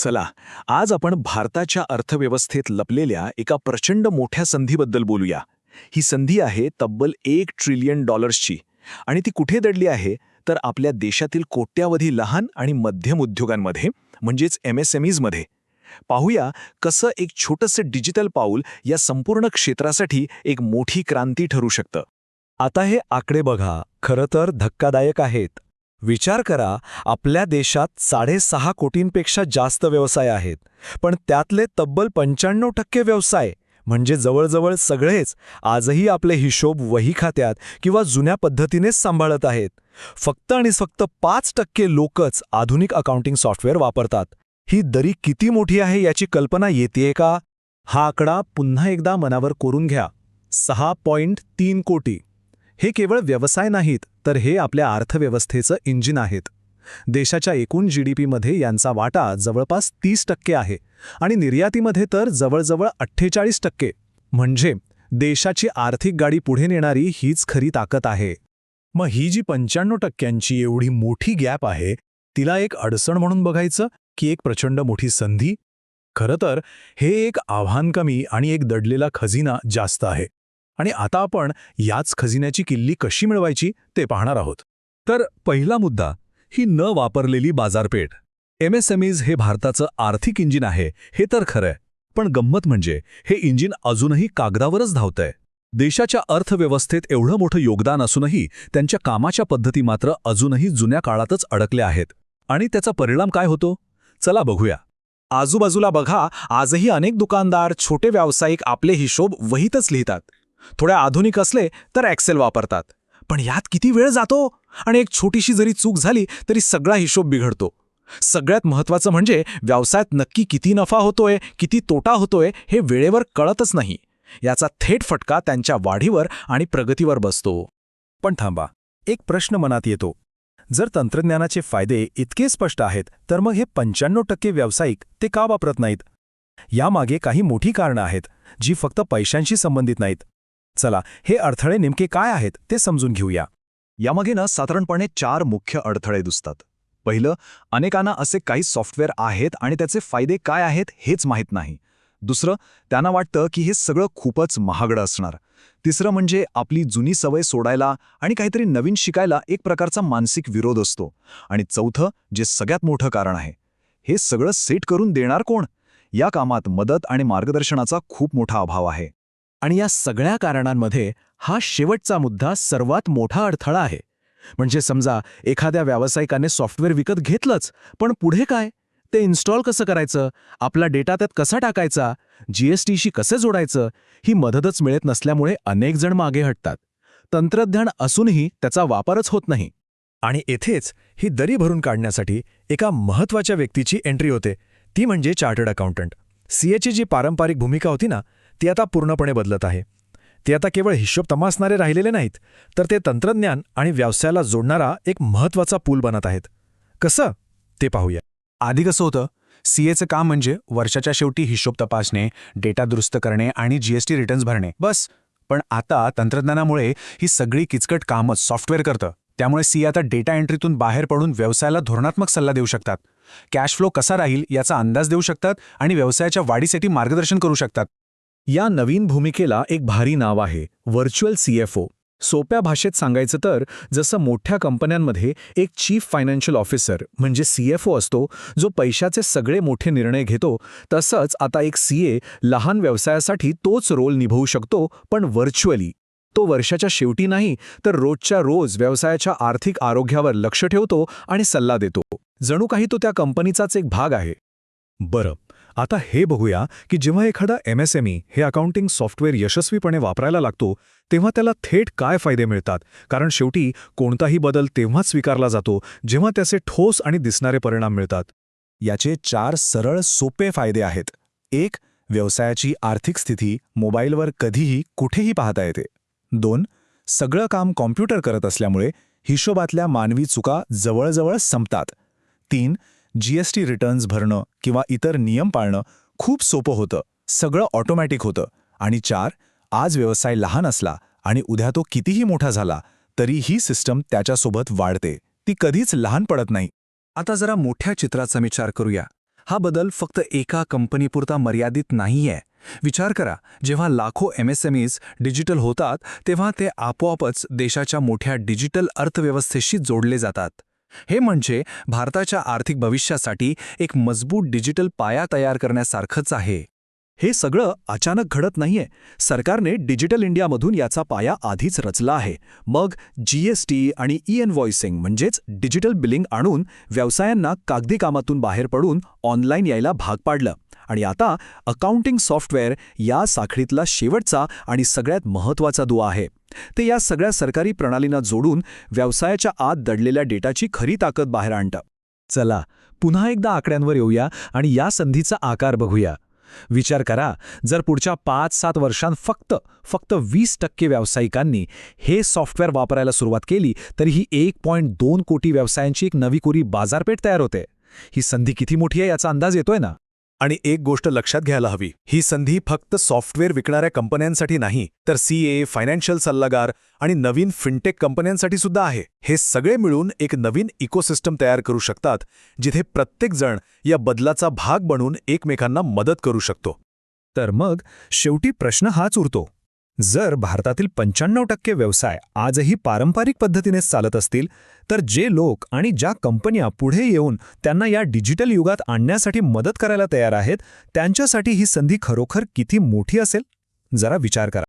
चला, आज आपण भारताच्या अर्थव्यवस्थेत लपलेल्या एका प्रचंड मोठ्या संधीबद्दल बोलूया. ही संधी आहे तब्बल $1 ट्रिलियन आणि ती कुठे दडली आहे तर आपल्या देशातील कोट्यावधी लहान आणि मध्यम उद्योगांमध्ये, म्हणजेच MSMEsमध्ये. पाहूया कसं एक छोटंसं डिजिटल पाऊल या संपूर्ण क्षेत्रासाठी एक मोठी क्रांती ठरू शकतं. आता हे आकडे बघा, खरं तर धक्कादायक आहेत. विचार करा, आपल्या देशात 6.5 कोटींपेक्षा जास्त व्यवसाय आहेत, पण त्यातले तब्बल 95% व्यवसाय म्हणजे जवळजवळ सगळेच आजही आपले हिशोब वही खात्यात किंवा जुन्या पद्धतीनेच सांभाळत आहेत. फक्त आणि फक्त 5% लोकच आधुनिक अकाउंटिंग सॉफ्टवेअर वापरतात. ही दरी किती मोठी आहे याची कल्पना येतेय का? हा आकडा पुन्हा एकदा मनावर कोरून घ्या. 6.3 कोटी. हे केवळ व्यवसाय नाहीत, तर हे आपल्या अर्थव्यवस्थेचं इंजिन आहेत. देशाच्या एकूण GDPमध्ये यांचा वाटा जवळपास 30% आहे आणि निर्यातीमध्ये तर जवळजवळ 48%. म्हणजे देशाची आर्थिक गाडी पुढे नेणारी हीच खरी ताकद आहे. मग ही जी 95%ची एवढी मोठी गॅप आहे, तिला एक अडचण म्हणून बघायचं की एक प्रचंड मोठी संधी? खरं तर हे एक आव्हान कमी आणि एक दडलेला खजिना जास्त आहे. आणि आता आपण याच खजिन्याची किल्ली कशी मिळवायची ते पाहणार आहोत. तर पहिला मुद्दा, ही न वापरलेली बाजारपेठ. MSMEs हे भारताचं आर्थिक इंजिन आहे, हे तर खरंय. पण गंमत म्हणजे हे इंजिन अजूनही कागदावरच धावतंय. देशाच्या अर्थव्यवस्थेत एवढं मोठं योगदान असूनही त्यांच्या कामाच्या पद्धती मात्र अजूनही जुन्या काळातच अडकल्या आहेत. आणि त्याचा परिणाम काय होतो? चला बघूया. आजूबाजूला बघा, आजही अनेक दुकानदार, छोटे व्यावसायिक आपले हिशोब वहीतच लिहितात. थोड्या आधुनिक असले तर एक्सेल वापरतात. पण यात किती वेळ जातो आणि एक छोटीशी जरी चूक झाली तरी सगळा हिशोब बिघडतो. सगळ्यात महत्त्वाचं म्हणजे व्यवसायात नक्की किती नफा होतोय, किती तोटा होतोय हे वेळेवर कळतच नाही. याचा थेट फटका त्यांच्या वाढीवर आणि प्रगतीवर बसतो. पण थांबा, एक प्रश्न मनात येतो. जर तंत्रज्ञानाचे फायदे इतके स्पष्ट आहेत, तर मग हे 95% व्यावसायिक ते का वापरत नाहीत? यामागे काही मोठी कारणं आहेत, जी फक्त पैशांशी संबंधित नाहीत. चला, हे अडथळे नेमके काय आहेत ते समजून घेऊया. यामागे साधारणपणे 4 मुख्य अडथळे दिसतात. पहिलं, अनेकांना असे काही सॉफ्टवेअर आहेत आणि त्याचे फायदे काय आहेत हेच माहीत नाही. दुसरं, त्यांना वाटतं की हे सगळं खूपच महागडं असणार. तिसरं म्हणजे आपली जुनी सवय सोडायला आणि काहीतरी नवीन शिकायला एक प्रकारचा मानसिक विरोध असतो. आणि चौथं, जे सगळ्यात मोठं कारण आहे, हे सगळं सेट करून देणार कोण? या कामात मदत आणि मार्गदर्शनाचा खूप मोठा अभाव आहे. आणि या सगळ्या कारणांमध्ये हा शेवटचा मुद्दा सर्वात मोठा अडथळा आहे. म्हणजे समजा एखाद्या व्यावसायिकाने सॉफ्टवेअर विकत घेतलंच, पण पुढे काय? ते इन्स्टॉल कसं करायचं? आपला डेटा त्यात कसा टाकायचा? GSTशी कसं जोडायचं? ही मदतच मिळत नसल्यामुळे अनेक जण मागे हटतात. तंत्रज्ञान असूनही त्याचा वापरच होत नाही. आणि येथेच ही दरी भरून काढण्यासाठी एका महत्त्वाच्या व्यक्तीची एंट्री होते, ती म्हणजे चार्टर्ड अकाउंटंट. CAची जी पारंपरिक भूमिका होती ना, ती आता पूर्णपणे बदलत आहे. ते आता केवळ हिशोब तपासणारे राहिलेले नाहीत, तर ते तंत्रज्ञान आणि व्यवसायाला जोडणारा एक महत्त्वाचा पूल बनत आहेत. कसं? ते पाहूया. आधी कसं होतं? CAचं काम म्हणजे वर्षाच्या शेवटी हिशोब तपासणे, डेटा दुरुस्त करणे आणि GST रिटर्न्स भरणे, बस. पण आता तंत्रज्ञानामुळे ही सगळी किचकट कामच सॉफ्टवेअर करतं. त्यामुळे CA आता डेटा एंट्रीतून बाहेर पडून व्यवसायाला धोरणात्मक सल्ला देऊ शकतात, कॅश फ्लो कसा राहील याचा अंदाज देऊ शकतात आणि व्यवसायाच्या वाढीसाठी मार्गदर्शन करू शकतात. या नवीन भूमिकेला एक भारी नाव आहे, व्हर्च्युअल CFO. सोप्या भाषेत सांगायचं तर जसं मोठ्या कंपन्यांमध्ये एक चीफ फायनान्शियल ऑफिसर म्हणजे CFO असतो, जो पैशाचे सगळे मोठे निर्णय घेतो, तसंच आता एक CA लहान व्यवसायासाठी तोच रोल निभवू शकतो, पण व्हर्च्युअली. तो वर्षाच्या शेवटी नाही, तर रोजच्या रोज व्यवसायाच्या आर्थिक आरोग्यावर लक्ष ठेवतो आणि सल्ला देतो. जणू काही तो त्या कंपनीचाच एक भाग आहे. बरं, आता हे बघूया की जेव्हा एखादा MSME हे अकाउंटिंग सॉफ्टवेअर यशस्वीपणे वापरायला लागतो, तेव्हा त्याला थेट काय फायदे मिळतात. कारण शेवटी कोणताही बदल तेव्हाच स्वीकारला जातो जेव्हा त्याचे ठोस आणि दिसणारे परिणाम मिळतात. याचे 4 सरळ सोपे फायदे आहेत. 1. व्यवसायाची आर्थिक स्थिती मोबाईलवर कधीही कुठेही पाहता येते. 2. सगळं काम कॉम्प्युटर करत असल्यामुळे हिशोबातल्या मानवी चुका जवळजवळ संपतात. 3. GST रिटर्न्स भरणं किंवा इतर नियम पाळणं खूप सोपं होतं, सगळं ऑटोमॅटिक होतं. आणि 4. आज व्यवसाय लहान असला आणि उद्या तो कितीही मोठा झाला तरी ही सिस्टम त्याच्यासोबत वाढते, ती कधीच लहान पडत नाही. आता जरा मोठ्या चित्राचा विचार करूया. हा बदल फक्त एका कंपनीपुरता मर्यादित नाहीये. विचार करा, जेव्हा लाखो MSMEs डिजिटल होतात तेव्हा ते आपोआपच देशाच्या मोठ्या डिजिटल अर्थव्यवस्थेशी जोडले जातात. हे म्हणजे भारताच्या आर्थिक भविष्यासाठी एक मजबूत डिजिटल पाया तयार करण्यासारखंच आहे. हे सगळं अचानक घडत नाहीये. सरकारने डिजिटल इंडियामधून याचा पाया आधीच रचला आहे. मग GST आणि E-इनव्हॉइसिंग म्हणजेच डिजिटल बिलिंग आणून व्यवसायांना कागदी कामातून बाहेर पडून ऑनलाईन यायला भाग पाडलं. आणि आता अकाउंटिंग सॉफ्टवेअर या साखळीतला शेवटचा आणि सगळ्यात महत्त्वाचा दुवा आहे. ते या सगळ्या सरकारी प्रणालींना जोडून व्यवसायाच्या आत दडलेल्या डेटाची खरी ताकद बाहेर आणतं. चला, पुन्हा एकदा आकड्यांवर येऊया आणि या संधीचा आकार बघूया. विचार करा, जर पुढच्या 5-7 वर्षांत फक्त 20% व्यावसायिकांनी हे सॉफ्टवेअर वापरायला सुरुवात केली तरी ही 1.2 कोटी व्यवसायांची एक नवी कोरी बाजारपेठ तयार होते. ही संधी किती मोठी आहे याचा अंदाज येतोय ना? आणि एक गोष्ट लक्षात घ्यायला हवी, ही संधी फक्त सॉफ्टवेअर विकणाऱ्या कंपन्यांसाठी नाही, तर CA, फायनान्शियल सल्लागार आणि नवीन फिनटेक कंपन्यांसाठी सुद्धा आहे. हे सगळे मिळून एक नवीन इकोसिस्टम तयार करू शकतात, जिथे प्रत्येक जण या बदलाचा भाग बनून एकमेकांना मदत करू शकतो. तर मग शेवटी प्रश्न हाच उरतो, जर भारतातील 95% व्यवसाय आजही पारंपरिक पद्धतीनेच चालत असतील, तर जे लोक आणि ज्या कंपन्या पुढे येऊन त्यांना या डिजिटल युगात आणण्यासाठी मदत करायला तयार आहेत, त्यांच्यासाठी ही संधी खरोखर किती मोठी असेल? जरा विचार करा.